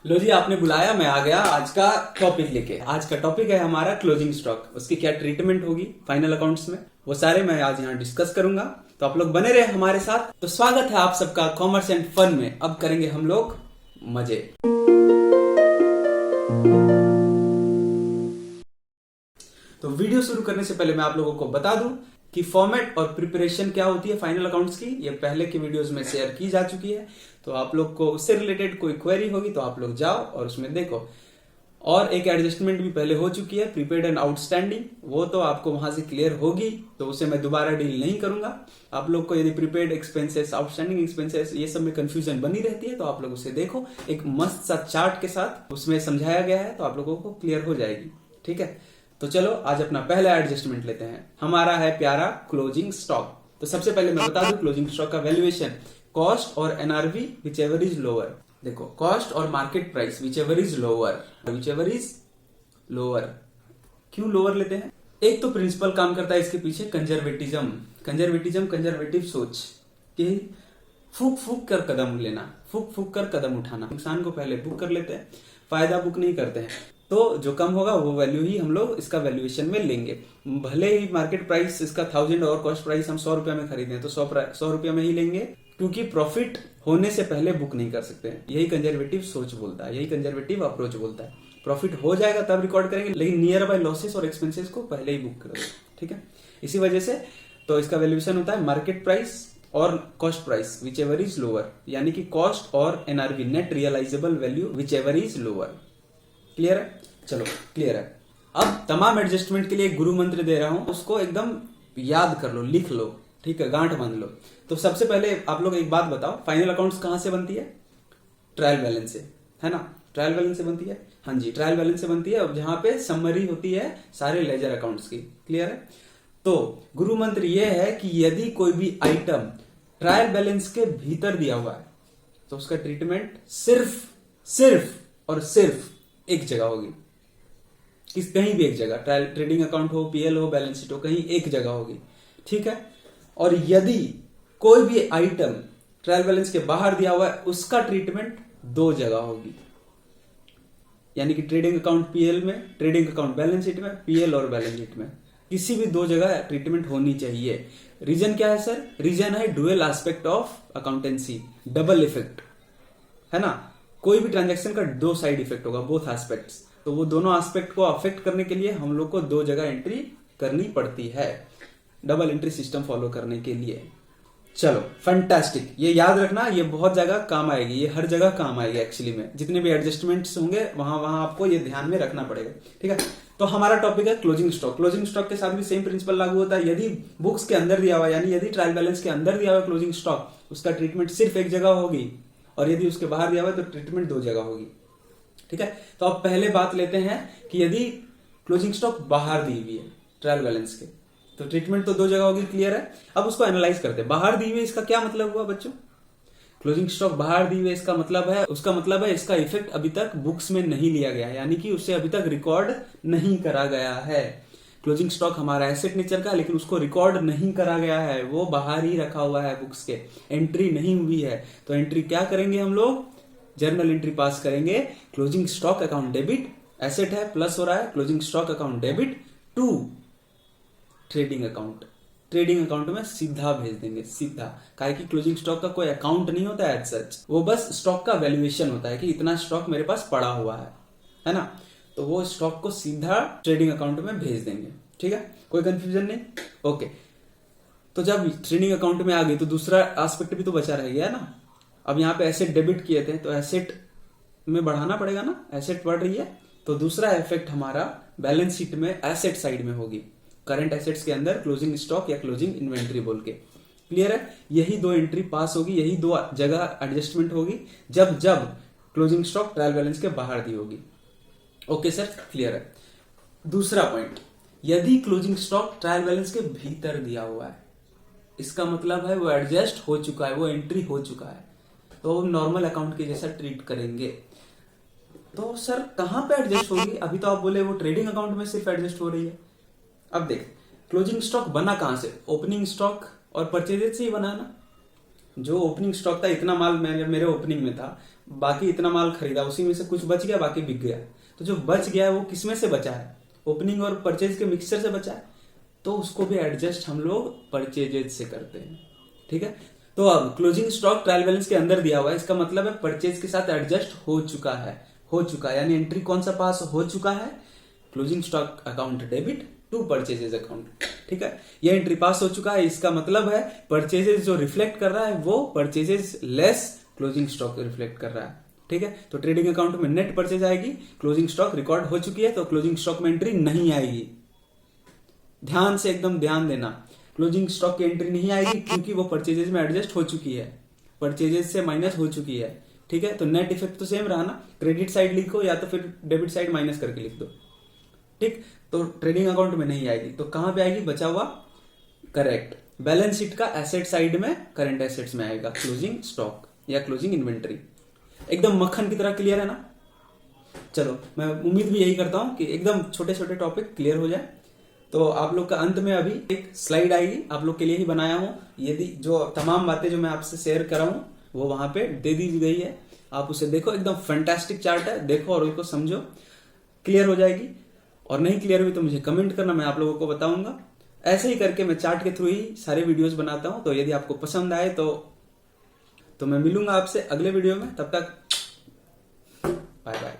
लो जी, आपने बुलाया, मैं आ गया आज का टॉपिक लेके। आज का टॉपिक है हमारा क्लोजिंग स्टॉक। उसकी क्या ट्रीटमेंट होगी फाइनल अकाउंट्स में, वो सारे मैं आज यहाँ डिस्कस करूंगा। तो आप लोग बने रहे हमारे साथ। तो स्वागत है आप सबका कॉमर्स एंड फन में। अब करेंगे हम लोग मजे। तो वीडियो शुरू करने से पहले मैं आप लोगों को बता दूं कि फॉर्मेट और प्रिपरेशन क्या होती है फाइनल अकाउंट्स की, ये पहले के वीडियोस में शेयर की जा चुकी है। तो आप लोग को उससे रिलेटेड कोई क्वेरी होगी तो आप लोग जाओ और उसमें देखो। और एक एडजस्टमेंट भी पहले हो चुकी है, प्रीपेड एंड आउटस्टैंडिंग, वो तो आपको वहां से क्लियर होगी, तो उसे मैं दोबारा डील नहीं करूंगा। आप लोग को यदि प्रीपेड एक्सपेंसेस, आउटस्टैंडिंग एक्सपेंसेस, ये सब में कंफ्यूजन बनी रहती है तो आप लोग उसे देखो, एक मस्त सा चार्ट के साथ उसमें समझाया गया है, तो आप लोगों को क्लियर हो जाएगी। ठीक है, तो चलो आज अपना पहला एडजस्टमेंट लेते हैं। हमारा है प्यारा क्लोजिंग स्टॉक। तो सबसे पहले मैं बता दूं क्लोजिंग स्टॉक का वैल्यूएशन, कॉस्ट और NRV which ever is lower. देखो, कॉस्ट और market price whichever is lower, which ever is lower. क्यों लोअर लेते हैं? एक तो प्रिंसिपल काम करता है इसके पीछे, कंजर्वेटिज्म, कंजर्वेटिव सोच कि फूक फूक कर कदम लेना, फूक फूक कर कदम उठाना। नुकसान को पहले बुक कर लेते हैं, फायदा बुक नहीं करते हैं। तो जो कम होगा वो वैल्यू ही हम लोग इसका वैल्यूएशन में लेंगे। भले ही मार्केट प्राइस इसका 1000 और कॉस्ट प्राइस हम 100 रुपया में खरीदें तो 100 रुपया में ही लेंगे, क्योंकि प्रॉफिट होने से पहले बुक नहीं कर सकते हैं। यही कंजर्वेटिव सोच बोलता है, यही कंजर्वेटिव अप्रोच बोलता है। प्रॉफिट हो जाएगा तब रिकॉर्ड करेंगे, लेकिन नियर बाय लॉसेस और एक्सपेंसेस को पहले ही बुक करोगे। ठीक है, इसी वजह से तो इसका वैल्यूएशन होता है मार्केट प्राइस और cost price whichever is lower, यानी कि कॉस्ट और NRV, net realisable value whichever is lower. Clear है? चलो क्लियर है। अब तमाम एडजस्टमेंट के लिए गुरु मंत्र दे रहा हूं, उसको एकदम याद कर लो, लिख लो, ठीक है, गांठ बांध लो। तो सबसे पहले आप लोग एक बात बताओ, फाइनल अकाउंट्स कहां से बनती है? ट्रायल बैलेंस से, है ना? ट्रायल बैलेंस से बनती है। हाँ जी, ट्रायल बैलेंस से बनती है, जहां पे समरी होती है सारे लेजर अकाउंट्स की। क्लियर है? तो गुरु मंत्र यह है कि यदि कोई भी आइटम ट्रायल बैलेंस के भीतर दिया हुआ है तो उसका ट्रीटमेंट सिर्फ और सिर्फ एक जगह होगी। कहीं भी एक जगह, ट्रेडिंग अकाउंट हो, पीएल हो, बैलेंस शीट हो, कहीं एक जगह होगी। ठीक है? और यदि कोई भी आइटम ट्रायल बैलेंस के बाहर दिया हुआ है उसका ट्रीटमेंट दो जगह होगी, यानी कि ट्रेडिंग अकाउंट पीएल में, ट्रेडिंग अकाउंट बैलेंस शीट में, पीएल और बैलेंस शीट में, किसी भी दो जगह ट्रीटमेंट होनी चाहिए। रीजन क्या है सर? रीजन है dual aspect of accountancy, double effect, है ना? कोई भी ट्रांजैक्शन का दो साइड इफेक्ट होगा, बोथ एस्पेक्ट्स। तो वो दोनों एस्पेक्ट को अफेक्ट करने के लिए हम लोग को दो जगह एंट्री करनी पड़ती है, डबल एंट्री सिस्टम फॉलो करने के लिए। चलो फैंटास्टिक, ये याद रखना, ये बहुत जगह काम आएगी, ये हर जगह काम आएगी। एक्चुअली में जितने भी एडजस्टमेंट्स होंगे वहां वहां आपको ये ध्यान में रखना पड़ेगा। ठीक है, तो हमारा टॉपिक है क्लोजिंग स्टॉक। क्लोजिंग स्टॉक के साथ भी सेम प्रिंसिपल लागू होता है। यदि बुक्स के अंदर दिया हुआ, यानी यदि ट्रायल बैलेंस के अंदर दिया हुआ क्लोजिंग स्टॉक, उसका ट्रीटमेंट सिर्फ एक जगह होगी, और यदि उसके बाहर दिया हुआ है तो ट्रीटमेंट दो जगह होगी। ठीक है, तो अब पहले बात लेते हैं कि यदि क्लोजिंग स्टॉक बाहर दी हुई है ट्रायल बैलेंस के, तो ट्रीटमेंट तो दो जगह होगी। क्लियर है? अब उसको एनालाइज करते हैं। बाहर दी हुई इसका क्या मतलब हुआ बच्चों? क्लोजिंग स्टॉक बाहर दी हुई इसका मतलब है, उसका मतलब है इसका इफेक्ट अभी तक बुक्स में नहीं लिया गया है, यानी कि उसे अभी तक रिकॉर्ड नहीं करा गया है। क्लोजिंग स्टॉक हमारा एसेट नेचर का, लेकिन उसको रिकॉर्ड नहीं करा गया है, वो बाहर ही रखा हुआ है, बुक्स के एंट्री नहीं हुई है। तो एंट्री क्या करेंगे हम लोग? जर्नल एंट्री पास करेंगे। Closing stock account debit, asset है, प्लस हो रहा है, closing stock account debit to trading account. Trading account में सीधा भेज देंगे, सीधा। काहे कि क्लोजिंग स्टॉक का कोई अकाउंट नहीं होता है एज सच, वो बस स्टॉक का वैल्यूएशन होता है कि इतना स्टॉक मेरे पास पड़ा हुआ है ना? तो वो स्टॉक को सीधा ट्रेडिंग अकाउंट में भेज देंगे। ठीक है, कोई कंफ्यूजन नहीं? ओके, तो जब ट्रेडिंग अकाउंट में आ गई तो दूसरा एस्पेक्ट भी तो बचा रह गया ना। अब यहाँ पे एसेट डेबिट किए थे तो एसेट में बढ़ाना पड़ेगा ना, एसेट बढ़ रही है, तो दूसरा इफेक्ट हमारा बैलेंस शीट में एसेट साइड में होगी, करंट एसेट्स के अंदर क्लोजिंग स्टॉक या क्लोजिंग इन्वेंट्री बोल के। क्लियर है? यही दो एंट्री पास होगी, यही दो जगह एडजस्टमेंट होगी जब जब क्लोजिंग स्टॉक ट्रायल बैलेंस के बाहर दी होगी। ओके सर, क्लियर है। दूसरा पॉइंट, यदि क्लोजिंग स्टॉक ट्रायल बैलेंस के भीतर दिया हुआ है, इसका मतलब है वो एडजस्ट हो चुका है, वो एंट्री हो चुका है, तो नॉर्मल अकाउंट के जैसा ट्रीट करेंगे। तो सर कहां पे एडजस्ट होगी? अभी तो आप बोले वो ट्रेडिंग अकाउंट में सिर्फ एडजस्ट हो रही है। अब देख, क्लोजिंग स्टॉक बना कहां से? ओपनिंग स्टॉक और परचेजेज से ही बना ना। जो ओपनिंग स्टॉक था इतना माल मेरे ओपनिंग में था, बाकी इतना माल खरीदा, उसी में से कुछ बच गया, बाकी बिक गया। तो जो बच गया है वो किसमें से बचा है? ओपनिंग और परचेज के मिक्सचर से बचा है। तो उसको भी एडजस्ट हम लोग परचेजेज से करते हैं, ठीक है। तो अब क्लोजिंग स्टॉक ट्रायल बैलेंस के अंदर दिया हुआ है, इसका मतलब है परचेज के साथ एडजस्ट हो चुका है, यानी एंट्री कौन सा पास हो चुका है? Closing stock account debit to purchases account, ठीक है। ये एंट्री पास हो चुका है, इसका मतलब है परचेजेज जो रिफ्लेक्ट कर रहा है वो purchases less closing stock reflect कर रहा है, ठीक है। तो ट्रेडिंग अकाउंट में नेट परचेज आएगी, क्लोजिंग स्टॉक रिकॉर्ड हो चुकी है, तो क्लोजिंग स्टॉक में एंट्री नहीं आएगी। ध्यान से एकदम ध्यान देना, क्लोजिंग स्टॉक की एंट्री नहीं आएगी क्योंकि वो परचेजेज में एडजस्ट हो चुकी है, परचेजेज से माइनस हो चुकी है, ठीक है। तो नेट इफेक्ट तो सेम रहा ना, क्रेडिट साइड लिखो या तो फिर डेबिट साइड माइनस करके लिख दो, ठीक। तो ट्रेडिंग अकाउंट में नहीं आएगी, तो कहां पे आएगी? बचा हुआ, करेक्ट, बैलेंस शीट का एसेट साइड में, करंट एसेट्स में आएगा क्लोजिंग स्टॉक या क्लोजिंग इन्वेंटरी। एकदम मक्खन की तरह क्लियर है ना? चलो, मैं उम्मीद भी यही करता हूं कि एकदम छोटे छोटे टॉपिक क्लियर हो जाए। तो आप लोग का अंत में अभी एक स्लाइड आएगी, आप लोग के लिए ही बनाया हूं। यदि जो तमाम बातें जो मैं आपसे शेयर कर रहा हूं वो वहां पे दे दी गई है, आप उसे देखो, एकदम फैंटास्टिक चार्ट है, देखो और उसको समझो, क्लियर हो जाएगी। और नहीं क्लियर हुई तो मुझे कमेंट करना, मैं आप लोगों को बताऊंगा। ऐसे ही करके मैं चार्ट के थ्रू ही सारे वीडियोस बनाता हूं। तो यदि आपको पसंद आए तो मैं मिलूंगा आपसे अगले वीडियो में, तब तक बाय बाय।